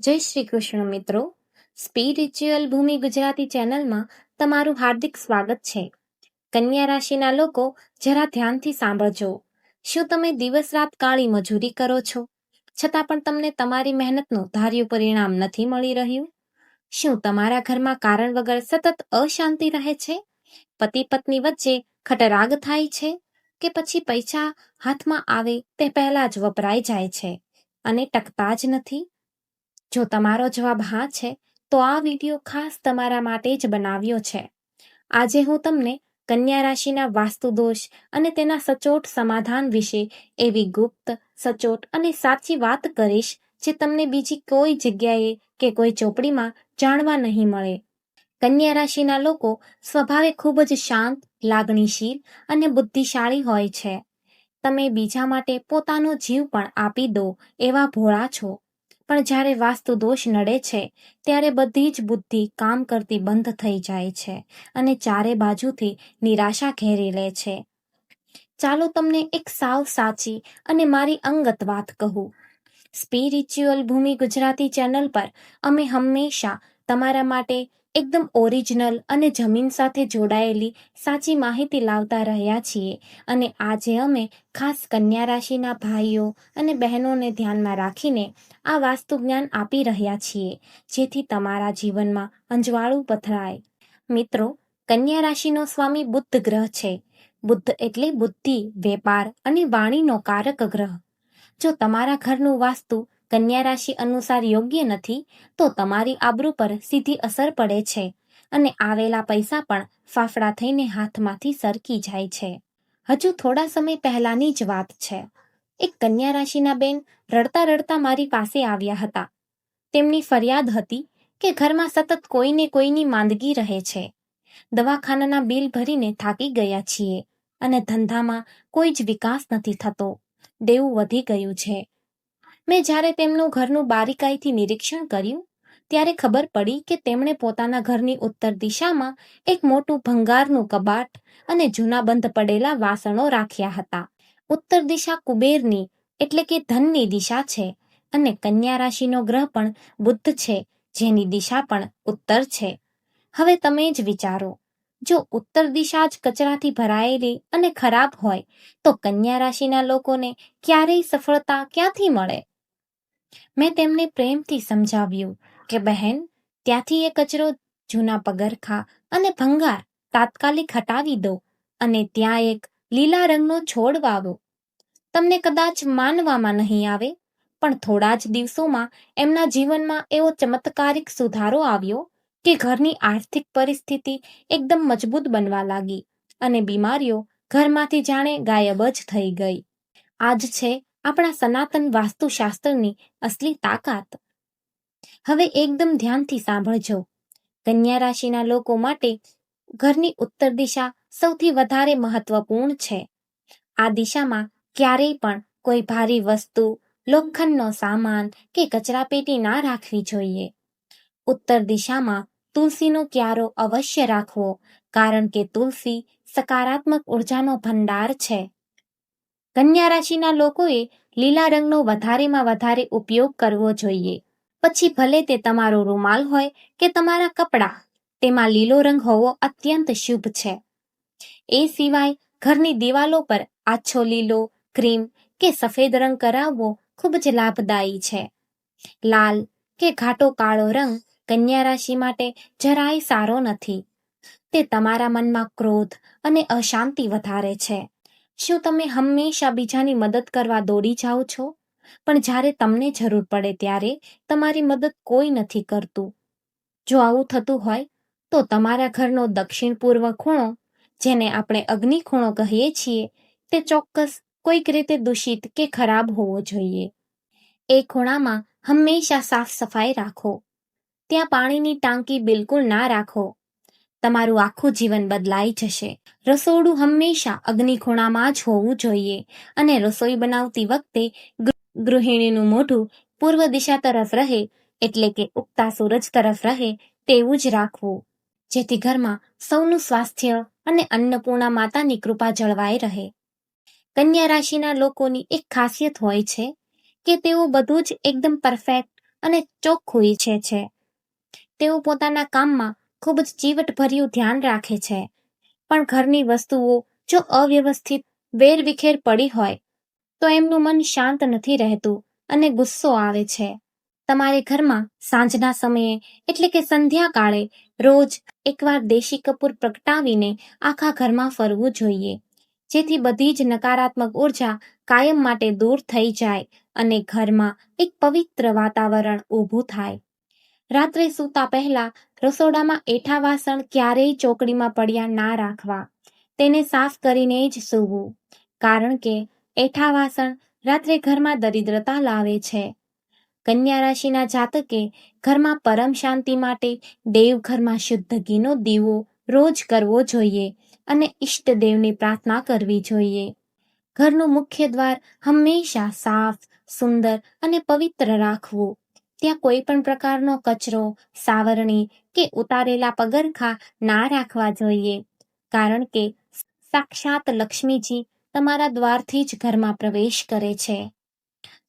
જય શ્રી કૃષ્ણ મિત્રો. સ્પિરિચ્યુઅલ ભૂમિ ગુજરાતી ચેનલમાં તમારું હાર્દિક સ્વાગત છે. કન્યા રાશિના લોકો જરા ધ્યાનથી સાંભળજો. શું તમે દિવસ રાત કાળી મજૂરી કરો છો, છતાં પણ તમને તમારી મહેનતનું ધાર્યું પરિણામ નથી મળી રહ્યું? શું તમારા ઘરમાં કારણ વગર સતત અશાંતિ રહે છે? પતિ પત્ની વચ્ચે ખટરાગ થાય છે, કે પછી પૈસા હાથમાં આવે તે પહેલા જ વપરાઈ જાય છે અને ટકતા જ નથી? જો તમારો જવાબ હા છે, તો આ વિડીયો ખાસ તમારા માટે જ બનાવ્યો છે. આજે હું તમને કન્યા રાશિના વાસ્તુ દોષ અને તેના સચોટ સમાધાન વિશે એવી ગુપ્ત, સચોટ અને સાચી વાત કરીશ જે તમને બીજી કોઈ જગ્યાએ કે કોઈ ચોપડીમાં જાણવા નહીં મળે. કન્યા રાશિના લોકો સ્વભાવે ખૂબ જ શાંત, લાગણીશીલ અને બુદ્ધિશાળી હોય છે. તમે બીજા માટે પોતાનો જીવ પણ આપી દો એવા ભોળા છો. પણ જ્યારે વાસ્તુ દોષ નડે છે, ત્યારે બધી જ બુદ્ધિ કામ કરતી બંધ થઈ જાય છે અને ચારે બાજુથી નિરાશા ઘેરી લે છે. ચાલો તમને એક સાવ સાચી અને મારી અંગત વાત કહું. સ્પિરિચ્યુઅલ ભૂમિ ગુજરાતી ચેનલ પર અમે હંમેશા તમારા માટે એકદમ ઓરિજિનલ અને જમીન સાથે જોડાયેલી સાચી માહિતી લાવતા રહ્યા છીએ, અને આજે અમે ખાસ કન્યા રાશિના ભાઈઓ અને બહેનોને ધ્યાનમાં રાખીને આ વાસ્તુ જ્ઞાન આપી રહ્યા છીએ, જેથી તમારા જીવનમાં અંજવાળું પથરાય. મિત્રો, કન્યા રાશિનો સ્વામી બુધ ગ્રહ છે. બુદ્ધ એટલે બુદ્ધિ, વેપાર અને વાણીનો કારક ગ્રહ. જો તમારા ઘરનું વાસ્તુ કન્યા રાશિ અનુસાર યોગ્ય નથી, તો તમારી આબરૂ પર સીધી અસર પડે છે અને આવેલા પૈસા પણ ફાફડા થઈને હાથમાંથી સરકી જાય છે. હજુ થોડા સમય પહેલાની જ વાત છે. એક કન્યા રાશિના બેન રડતા રડતા મારી પાસે આવ્યા હતા. તેમની ફરિયાદ હતી કે ઘરમાં સતત કોઈને કોઈની માંદગી રહે છે. દવાખાનાના બિલ ભરીને થાકી ગયા છીએ અને ધંધામાં કોઈ જ વિકાસ નથી થતો. દેવું વધી ગયું છે. મેં જ્યારે તેમનું ઘરનું બારીકાઈથી નિરીક્ષણ કર્યું, ત્યારે ખબર પડી કે તેમણે પોતાના ઘરની ઉત્તર દિશામાં એક મોટું ભંગારનું કબાટ અને જૂના બંધ પડેલા વાસણો રાખ્યા હતા. ઉત્તર દિશા કુબેરની એટલે કે ધનની દિશા છે, અને કન્યા રાશિનો ગ્રહ પણ બુધ છે, જેની દિશા પણ ઉત્તર છે. હવે તમે જ વિચારો, જો ઉત્તર દિશા જ કચરાથી ભરાયેલી અને ખરાબ હોય, તો કન્યા રાશિના લોકોને ક્યારેય સફળતા ક્યાંથી મળે? મેં તેમને પ્રેમથી સમજાવ્યું કે બહેન, ત્યાંથી એ કચરો, જૂના પગરખા અને ભંગાર તાત્કાલિક હટાવી દો અને ત્યાં એક લીલા રંગનો છોડ વાવો. તમને કદાચ માનવામાં નહીં આવે, પણ થોડા જ દિવસોમાં એમના જીવનમાં એવો ચમત્કારિક સુધારો આવ્યો કે ઘરની આર્થિક પરિસ્થિતિ એકદમ મજબૂત બનવા લાગી અને બીમારીઓ ઘરમાંથી જાણે ગાયબ જ થઈ ગઈ. આજ છે આપણા સનાતન વાસ્તુશાસ્ત્રની અસલી તાકાત. હવે એકદમ ધ્યાનથી સાંભળજો. કન્યા રાશિના લોકો માટે ઘરની ઉત્તર દિશા સૌથી વધારે મહત્વપૂર્ણ છે. આ દિશામાં ક્યારેય પણ કોઈ ભારી વસ્તુ, લોખંડનો સામાન કે કચરાપેટી ના રાખવી જોઈએ. ઉત્તર દિશામાં તુલસીનો ક્યારો અવશ્ય રાખવો, કારણ કે તુલસી સકારાત્મક ઉર્જાનો ભંડાર છે. કન્યા રાશિના લોકોએ લીલા રંગનો વધારેમાં વધારે ઉપયોગ કરવો જોઈએ. પછી ભલે તે તમારો રૂમાલ હોય કે તમારા કપડાં, તેમાં લીલો રંગ હોવો અત્યંત શુભ છે. એ સિવાય ઘરની દિવાલો પર આછો લીલો, ક્રીમ કે સફેદ રંગ કરાવવો ખૂબ જ લાભદાયી છે. લાલ કે ઘાટો કાળો રંગ કન્યા રાશિ માટે જરાય સારો નથી. તે તમારા મનમાં ક્રોધ અને અશાંતિ વધારે છે. શું તમે હંમેશા બીજાની મદદ કરવા દોડી જાઓ છો, પણ જ્યારે તમને જરૂર પડે ત્યારે તમારી મદદ કોઈ નથી કરતું? જો આવું થતું હોય, તો તમારા ઘરનો દક્ષિણ પૂર્વ ખૂણો, જેને આપણે અગ્નિ ખૂણો કહીએ છીએ, તે ચોક્કસ કોઈક રીતે દૂષિત કે ખરાબ હોવો જોઈએ. એ ખૂણામાં હંમેશા સાફ સફાઈ રાખો. ત્યાં પાણીની ટાંકી બિલકુલ ના રાખો. તમારું આખું જીવન બદલાઈ જશે. રસોડું હંમેશા અગ્નિ ખૂણામાં જ હોવું જોઈએ, અને રસોઈ બનાવતી વખતે ગૃહિણીનું મોઢું પૂર્વ દિશા તરફ રહે, એટલે કે ઉગતા સૂરજ તરફ રહે તેવું જ રાખવું, જેથી ઘરમાં સૌનું સ્વાસ્થ્ય અને અન્નપૂર્ણા માતાની કૃપા જળવાઈ રહે. કન્યા રાશિના લોકોની એક ખાસિયત હોય છે કે તેઓ બધું જ એકદમ પરફેક્ટ અને ચોખ્ખું ઈચ્છે છે. તેઓ પોતાના કામમાં ખૂબ જ ચીવટભર્યું ધ્યાન રાખે છે, પણ ઘરની વસ્તુઓ જો અવ્યવસ્થિત વેરવિખેર પડી હોય તો એમનું મન શાંત નથી રહેતું અને ગુસ્સો આવે છે. તમારે ઘરમાં સાંજના સમયે એટલે કે સંધ્યાકાળે રોજ એકવાર દેશી કપૂર પ્રગટાવીને આખા ઘરમાં ફરવું જોઈએ, જેથી બધી જ નકારાત્મક ઉર્જા કાયમ માટે દૂર થઈ જાય અને ઘરમાં એક પવિત્ર વાતાવરણ ઊભું થાય. રાત્રે સૂતા પહેલા રસોડામાં એઠા વાસણ ક્યારેય ચોકડીમાં પડ્યા ના રાખવા. તેને સાફ કરીને જ સૂવું, કારણ કે એઠા વાસણ રાત્રે ઘરમાં દરિદ્રતા લાવે છે. કન્યા રાશિના જાતકે ઘરમાં પરમ શાંતિ માટે દેવઘરમાં શુદ્ધ ઘીનો દીવો રોજ કરવો જોઈએ અને ઈષ્ટદેવની પ્રાર્થના કરવી જોઈએ. ઘરનું મુખ્ય દ્વાર હંમેશા સાફ, સુંદર અને પવિત્ર રાખવું. ત્યાં કોઈ પણ પ્રકારનો કચરો, સાવરણી કે ઉતારેલા પગરખા ના રાખવા જોઈએ, કારણ કે સાક્ષાત લક્ષ્મીજી તમારા દ્વારથી જ ઘરમાં પ્રવેશ કરે છે.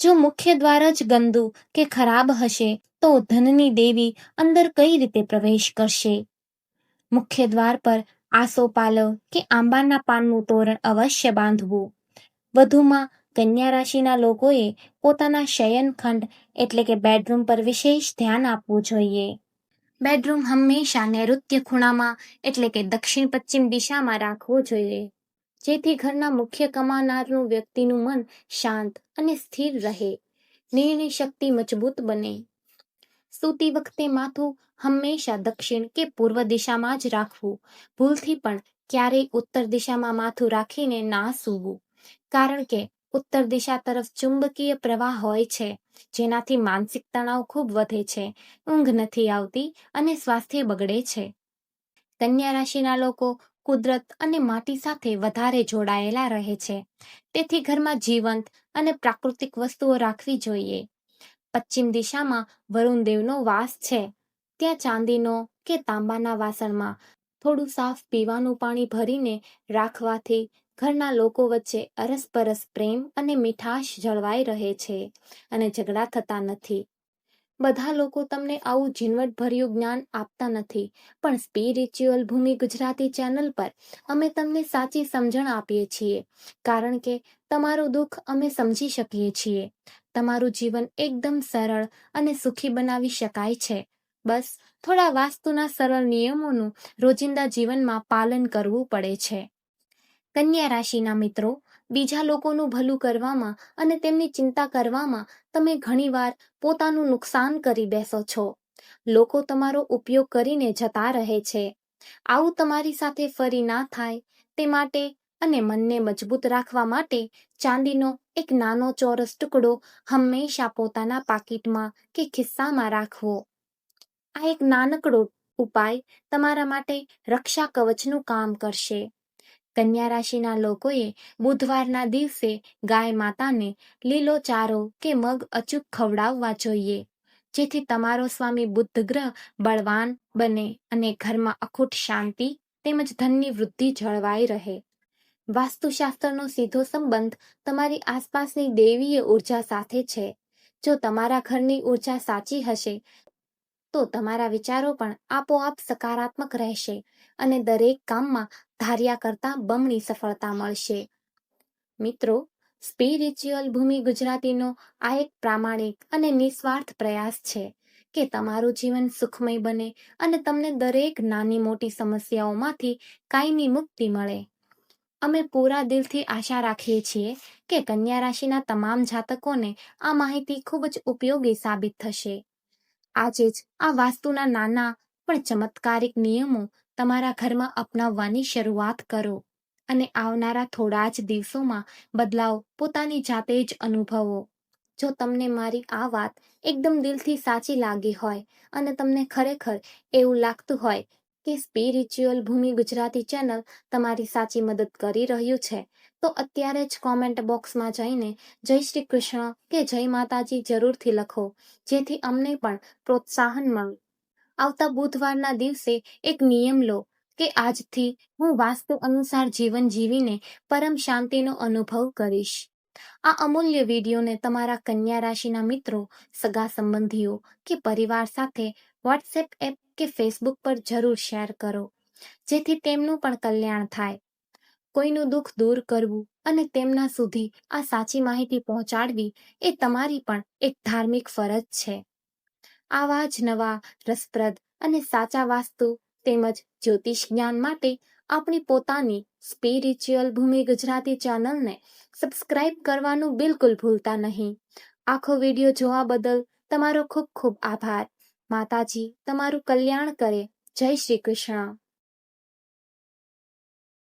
જો મુખ્ય દ્વાર જ ગંદુ કે ખરાબ હશે તો ધનની દેવી અંદર કઈ રીતે પ્રવેશ કરશે? મુખ્ય દ્વાર પર આસોપાલવ કે આંબાના પાનનું તોરણ અવશ્ય બાંધવું. વધુમાં કન્યા રાશિના લોકોએ પોતાના શયનખંડ એટલે કે બેડરૂમ પર વિશેષ ધ્યાન આપવું જોઈએ. બેડરૂમ હંમેશા નૈઋત્ય ખૂણામાં એટલે કે દક્ષિણ પશ્ચિમ દિશામાં રાખવું જોઈએ, જેથી ઘરના મુખ્ય કમાનારનું વ્યક્તિનું મન શાંત અને સ્થિર રહે, નિર્ણય શક્તિ મજબૂત બને. સૂતી વખતે માથું હંમેશા દક્ષિણ કે પૂર્વ દિશામાં જ રાખવું. ભૂલથી પણ ક્યારેય ઉત્તર દિશામાં માથું રાખીને ના સૂવું, કારણ કે ઉત્તર દિશા તરફ ચુંબકીય પ્રવાહ હોય છે, જેનાથી માનસિક તણાવ ખૂબ વધે છે, ઊંઘ નથી આવતી અને સ્વાસ્થ્ય બગડે છે. કન્યા રાશિના લોકો કુદરત અને માટી સાથે વધારે જોડાયેલા રહે છે, તેથી ઘરમાં જીવંત અને પ્રાકૃતિક વસ્તુઓ રાખવી જોઈએ. પશ્ચિમ દિશામાં વરુણ દેવનો વાસ છે. ત્યાં ચાંદીનો કે તાંબાના વાસણમાં થોડું સાફ પીવાનું પાણી ભરીને રાખવાથી ઘરના લોકો વચ્ચે અરસપરસ પ્રેમ અને મીઠાશ જળવાઈ રહે છે અને ઝઘડા થતા નથી. બધા લોકો તમને આવું ઝીણવટભર્યું જ્ઞાન આપતા નથી, પણ સ્પિરિચ્યુઅલ ભૂમિ ગુજરાતી ચેનલ પર અમે તમને સાચી સમજણ આપીએ છીએ, કારણ કે તમારું દુઃખ અમે સમજી શકીએ છીએ. તમારું જીવન એકદમ સરળ અને સુખી બનાવી શકાય છે. બસ થોડા વાસ્તુના સરળ નિયમોનું રોજિંદા જીવનમાં પાલન કરવું પડે છે. કન્યા રાશિના મિત્રો, બીજા લોકોનું ભલું કરવામાં અને તેમની ચિંતા કરવામાં તમે ઘણીવાર પોતાનું નુકસાન કરી બેસો છો. લોકો તમારો ઉપયોગ કરીને જતા રહે છે. આવું તમારી સાથે ફરી ના થાય તે માટે અને મનને મજબૂત રાખવા માટે ચાંદીનો એક નાનો ચોરસ ટુકડો હંમેશા પોતાના પાકીટમાં કે ખિસ્સામાં રાખવો. આ એક નાનકડો ઉપાય તમારા માટે રક્ષા કવચનું કામ કરશે. કન્યા રાશિના લોકોએ બુધવારના દિવસે ગાય માતાને લીલો ચારો કે મગ અચૂક ખવડાવવા જોઈએ, જેથી તમારો સ્વામી બુધ ગ્રહ બળવાન બને અને ઘરમાં અખૂટ શાંતિ તેમજ ધનની વૃદ્ધિ જળવાઈ રહે. વાસ્તુશાસ્ત્રનો સીધો સંબંધ તમારી આસપાસની દૈવીય ઉર્જા સાથે છે. જો તમારા ઘરની ઉર્જા સાચી હશે તો તમારા વિચારો પણ આપોઆપ સકારાત્મક રહેશે અને દરેક કામમાં ધાર્યા કરતાં બમણી સફળતા મળશે. મિત્રો, સ્પિરિચ્યુઅલ ભૂમિ ગુજરાતીનો આ એક પ્રામાણિક અને નિસ્વાર્થ પ્રયાસ છે કે તમારું જીવન સુખમય બને અને તમને દરેક નાની મોટી સમસ્યાઓમાંથી કાયમી મુક્તિ મળે. અમે પૂરા દિલથી આશા રાખીએ છીએ કે કન્યા રાશિના તમામ જાતકોને આ માહિતી ખૂબ જ ઉપયોગી સાબિત થશે. આજે જ આ વાસ્તુના નાના પણ ચમત્કારિક નિયમો તમારા ઘરમાં અપનાવવાની શરૂઆત કરો અને આવનારા થોડા જ દિવસોમાં બદલાવ પોતાની જાતે જ અનુભવો. જો તમને મારી આ વાત એકદમ દિલથી સાચી લાગી હોય અને તમને ખરેખર એવું લાગતું હોય કે સ્પિરિચ્યુઅલ ભૂમિ ગુજરાતી ચેનલ તમારી સાચી મદદ કરી રહ્યું છે, તો અત્યારે જ કોમેન્ટ બોક્સમાં જઈને જય શ્રી કૃષ્ણ કે જય માતાજી જરૂરથી લખો, જેથી અમને પણ પ્રોત્સાહન મળે. આવતા બુધવારના દિવસે એક નિયમ લો કે આજથી હું વાસ્તુ અનુસાર જીવન જીવીને પરમ શાંતિનો અનુભવ કરીશ. આ અમૂલ્ય વિડીયોને તમારા કન્યા રાશિના મિત્રો, સગા સંબંધીઓ કે પરિવાર સાથે વોટ્સએપ એપ કે ફેસબુક પર જરૂર શેર કરો, જેથી તેમનું પણ કલ્યાણ થાય. કોઈનું દુઃખ દૂર કરવું અને તેમના સુધી આ સાચી માહિતી પહોંચાડવી એ તમારી પણ એક ધાર્મિક ફરજ છે. આવા જ નવા, રસપ્રદ અને સાચા વાસ્તુ તેમજ જ્યોતિષ જ્ઞાન માટે આપણી પોતાની સ્પિરિચ્યુઅલ ભૂમિ ગુજરાતી ચેનલને સબસ્ક્રાઇબ કરવાનું બિલકુલ ભૂલતા નહીં. આખો વિડીયો જોવા બદલ તમારો ખૂબ ખૂબ આભાર. માતાજી તમારું કલ્યાણ કરે. જય શ્રી કૃષ્ણ.